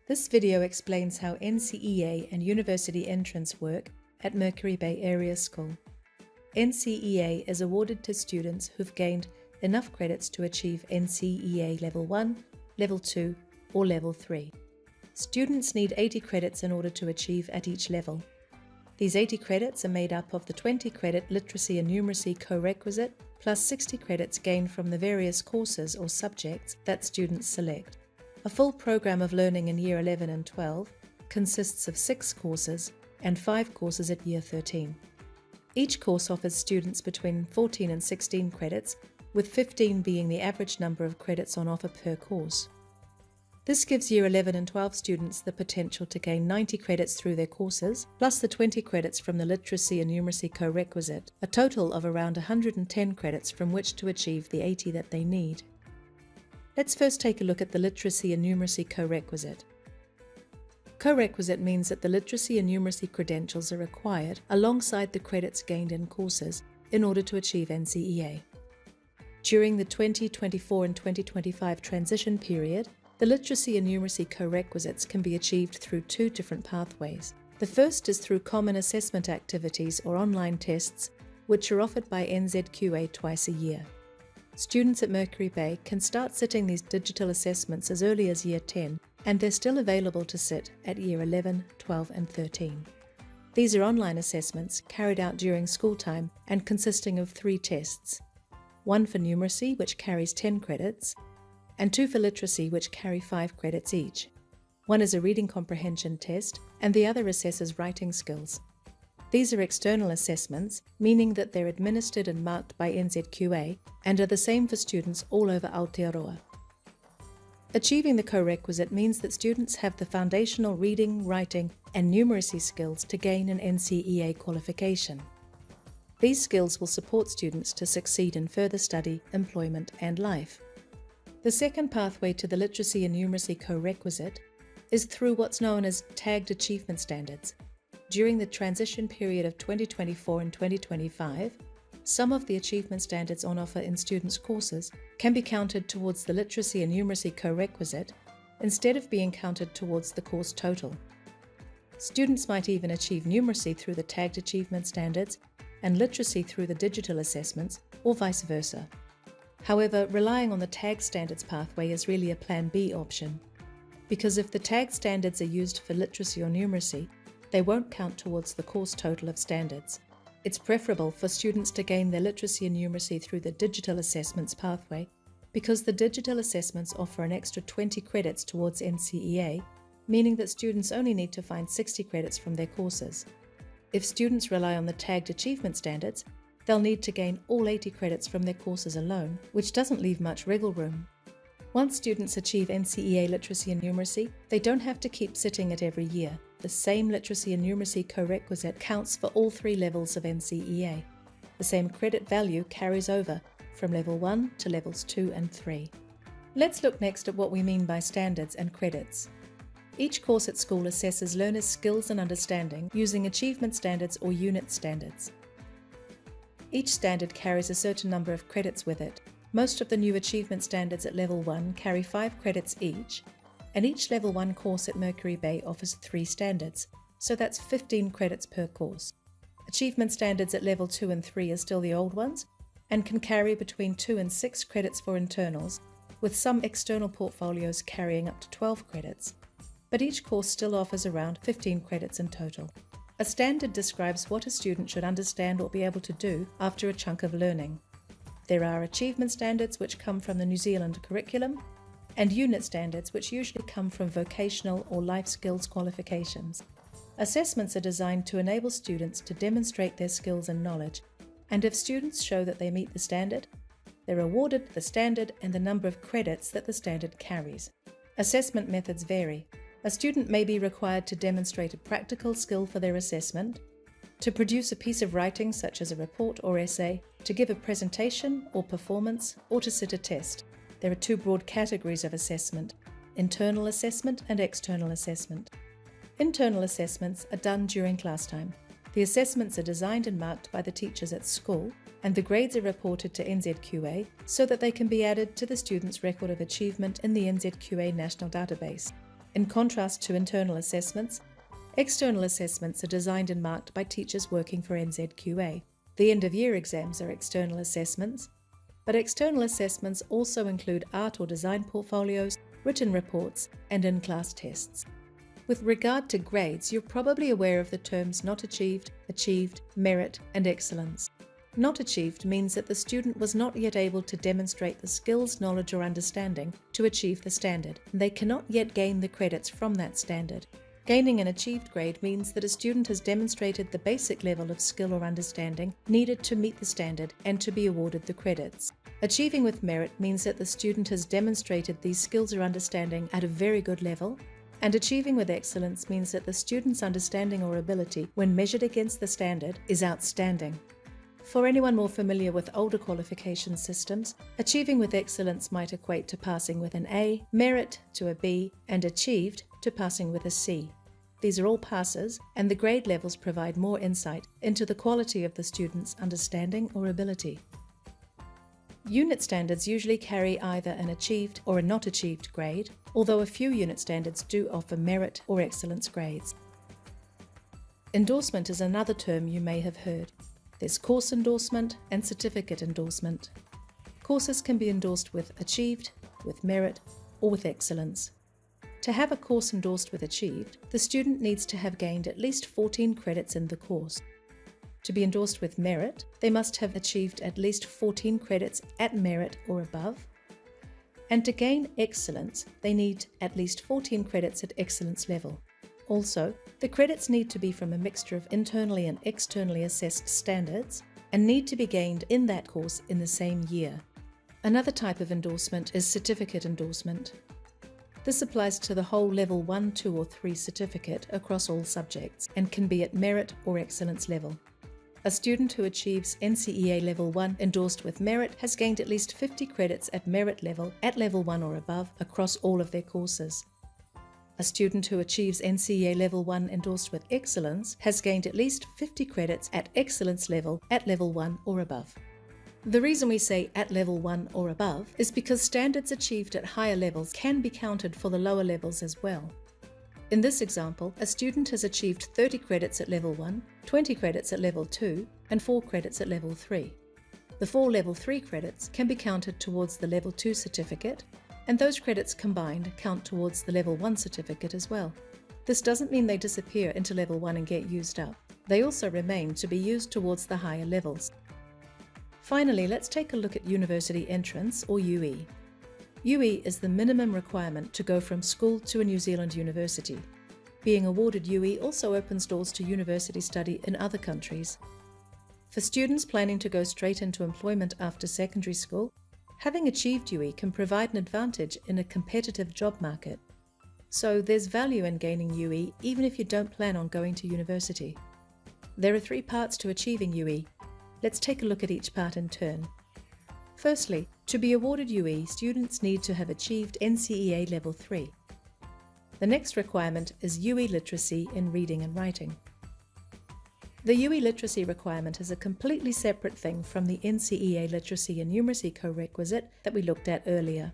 This video explains how NCEA and University Entrance work at Mercury Bay Area School. NCEA is awarded to students who've gained enough credits to achieve NCEA Level 1, Level 2, or Level 3. Students need 80 credits in order to achieve at each level. These 80 credits are made up of the 20-credit Literacy and Numeracy co-requisite plus 60 credits gained from the various courses or subjects that students select. A full program of learning in Year 11 and 12 consists of 6 courses and 5 courses at Year 13. Each course offers students between 14 and 16 credits, with 15 being the average number of credits on offer per course. This gives Year 11 and 12 students the potential to gain 90 credits through their courses, plus the 20 credits from the Literacy and Numeracy co-requisite, a total of around 110 credits from which to achieve the 80 that they need. Let's first take a look at the Literacy and Numeracy co-requisite. Co-requisite means that the Literacy and Numeracy credentials are required alongside the credits gained in courses in order to achieve NCEA. During the 2024 and 2025 transition period, the Literacy and Numeracy co-requisites can be achieved through 2 different pathways. The first is through common assessment activities or online tests, which are offered by NZQA twice a year. Students at Mercury Bay can start sitting these digital assessments as early as Year 10, and they're still available to sit at Year 11, 12 and 13. These are online assessments carried out during school time and consisting of 3 tests. 1 for numeracy, which carries 10 credits, and 2 for literacy, which carry 5 credits each. One is a reading comprehension test, and the other assesses writing skills. These are external assessments, meaning that they're administered and marked by NZQA and are the same for students all over Aotearoa. Achieving the co-requisite means that students have the foundational reading, writing, and numeracy skills to gain an NCEA qualification. These skills will support students to succeed in further study, employment, and life. The second pathway to the Literacy and Numeracy co-requisite is through what's known as tagged achievement standards. During the transition period of 2024 and 2025, some of the achievement standards on offer in students' courses can be counted towards the Literacy and Numeracy co-requisite instead of being counted towards the course total. Students might even achieve numeracy through the tagged achievement standards and literacy through the digital assessments, or vice versa. However, relying on the tagged standards pathway is really a Plan B option, because if the tagged standards are used for literacy or numeracy, they won't count towards the course total of standards. It's preferable for students to gain their literacy and numeracy through the digital assessments pathway, because the digital assessments offer an extra 20 credits towards NCEA, meaning that students only need to find 60 credits from their courses. If students rely on the tagged achievement standards, they'll need to gain all 80 credits from their courses alone, which doesn't leave much wriggle room. Once students achieve NCEA Literacy and Numeracy, they don't have to keep sitting it every year. The same Literacy and Numeracy co-requisite counts for all 3 levels of NCEA. The same credit value carries over from Level 1 to Levels 2 and 3. Let's look next at what we mean by standards and credits. Each course at school assesses learners' skills and understanding using achievement standards or unit standards. Each standard carries a certain number of credits with it. Most of the new achievement standards at Level 1 carry 5 credits each, and each Level 1 course at Mercury Bay offers 3 standards, so that's 15 credits per course. Achievement standards at Level 2 and 3 are still the old ones, and can carry between 2 and 6 credits for internals, with some external portfolios carrying up to 12 credits. But each course still offers around 15 credits in total. A standard describes what a student should understand or be able to do after a chunk of learning. There are achievement standards which come from the New Zealand curriculum, and unit standards which usually come from vocational or life skills qualifications. Assessments are designed to enable students to demonstrate their skills and knowledge, and if students show that they meet the standard, they're awarded the standard and the number of credits that the standard carries. Assessment methods vary. A student may be required to demonstrate a practical skill for their assessment, to produce a piece of writing such as a report or essay, to give a presentation or performance, or to sit a test. There are 2 broad categories of assessment: internal assessment and external assessment. Internal assessments are done during class time. The assessments are designed and marked by the teachers at school, and the grades are reported to NZQA so that they can be added to the student's record of achievement in the NZQA National Database. In contrast to internal assessments, external assessments are designed and marked by teachers working for NZQA. The end-of-year exams are external assessments, but external assessments also include art or design portfolios, written reports, and in-class tests. With regard to grades, you're probably aware of the terms not achieved, achieved, merit, and excellence. Not achieved means that the student was not yet able to demonstrate the skills, knowledge, or understanding to achieve the standard, and they cannot yet gain the credits from that standard. Gaining an achieved grade means that a student has demonstrated the basic level of skill or understanding needed to meet the standard and to be awarded the credits. Achieving with merit means that the student has demonstrated these skills or understanding at a very good level, and achieving with excellence means that the student's understanding or ability, when measured against the standard, is outstanding. For anyone more familiar with older qualification systems, achieving with excellence might equate to passing with an A, merit to a B, and achieved to passing with a C. These are all passes, and the grade levels provide more insight into the quality of the student's understanding or ability. Unit standards usually carry either an achieved or a not achieved grade, although a few unit standards do offer merit or excellence grades. Endorsement is another term you may have heard. There's course endorsement and certificate endorsement. Courses can be endorsed with achieved, with merit, or with excellence. To have a course endorsed with achieved, the student needs to have gained at least 14 credits in the course. To be endorsed with merit, they must have achieved at least 14 credits at merit or above. And to gain excellence, they need at least 14 credits at excellence level. Also, the credits need to be from a mixture of internally and externally assessed standards and need to be gained in that course in the same year. Another type of endorsement is certificate endorsement. This applies to the whole Level 1, 2 or 3 certificate across all subjects and can be at merit or excellence level. A student who achieves NCEA Level 1 endorsed with merit has gained at least 50 credits at merit level at Level 1 or above across all of their courses. A student who achieves NCEA Level 1 endorsed with excellence has gained at least 50 credits at excellence level at Level 1 or above. The reason we say at Level 1 or above is because standards achieved at higher levels can be counted for the lower levels as well. In this example, a student has achieved 30 credits at Level 1, 20 credits at Level 2, and 4 credits at Level 3. The 4 Level 3 credits can be counted towards the Level 2 certificate, and those credits combined count towards the Level 1 certificate as well. This doesn't mean they disappear into Level 1 and get used up. They also remain to be used towards the higher levels. Finally, let's take a look at University Entrance, or UE. UE is the minimum requirement to go from school to a New Zealand university. Being awarded UE also opens doors to university study in other countries. For students planning to go straight into employment after secondary school, having achieved UE can provide an advantage in a competitive job market. So there's value in gaining UE even if you don't plan on going to university. There are 3 parts to achieving UE. Let's take a look at each part in turn. Firstly, to be awarded UE, students need to have achieved NCEA Level 3. The next requirement is UE Literacy in Reading and Writing. The UE Literacy requirement is a completely separate thing from the NCEA Literacy and Numeracy co-requisite that we looked at earlier.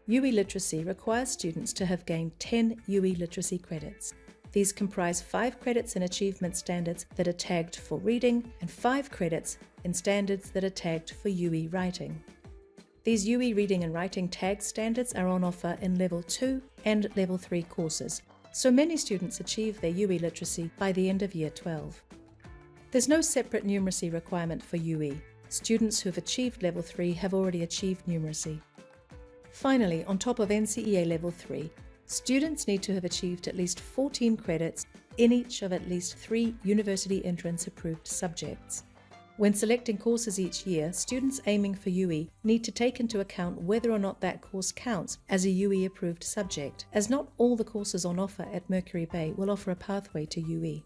UE Literacy requires students to have gained 10 UE Literacy credits. These comprise 5 credits in achievement standards that are tagged for reading and 5 credits in standards that are tagged for UE writing. These UE reading and writing tagged standards are on offer in Level 2 and Level 3 courses, so many students achieve their UE literacy by the end of Year 12. There's no separate numeracy requirement for UE. Students who have achieved Level 3 have already achieved numeracy. Finally, on top of NCEA Level 3, students need to have achieved at least 14 credits in each of at least 3 University Entrance approved subjects. When selecting courses each year, students aiming for UE need to take into account whether or not that course counts as a UE approved subject, as not all the courses on offer at Mercury Bay will offer a pathway to UE.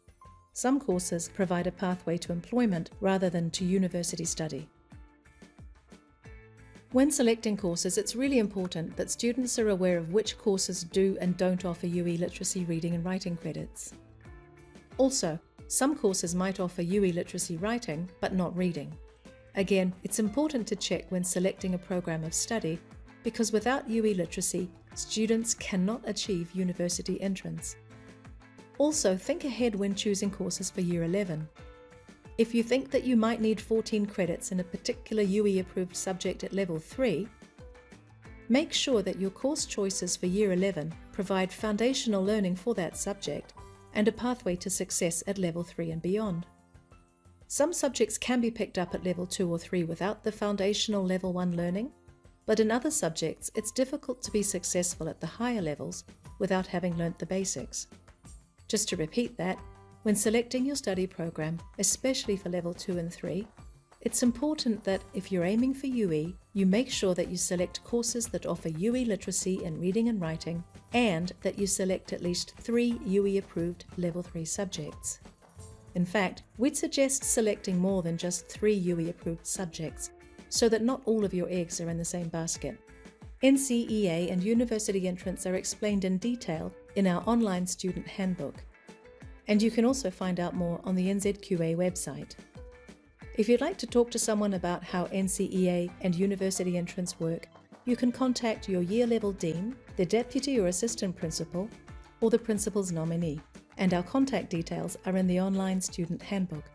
Some courses provide a pathway to employment rather than to university study. When selecting courses, it's really important that students are aware of which courses do and don't offer UE Literacy Reading and Writing credits. Also, some courses might offer UE Literacy Writing, but not reading. Again, it's important to check when selecting a program of study because without UE literacy, students cannot achieve university entrance. Also, think ahead when choosing courses for Year 11. If you think that you might need 14 credits in a particular UE-approved subject at Level 3, make sure that your course choices for Year 11 provide foundational learning for that subject and a pathway to success at Level 3 and beyond. Some subjects can be picked up at Level 2 or 3 without the foundational Level 1 learning, but in other subjects it's difficult to be successful at the higher levels without having learnt the basics. Just to repeat that, when selecting your study program, especially for Level 2 and 3, it's important that if you're aiming for UE, you make sure that you select courses that offer UE literacy in reading and writing, and that you select at least 3 UE-approved Level 3 subjects. In fact, we'd suggest selecting more than just 3 UE-approved subjects, so that not all of your eggs are in the same basket. NCEA and University Entrance are explained in detail in our online student handbook, and you can also find out more on the NZQA website. If you'd like to talk to someone about how NCEA and University Entrance work, you can contact your year level dean, the deputy or assistant principal, or the principal's nominee, and our contact details are in the online student handbook.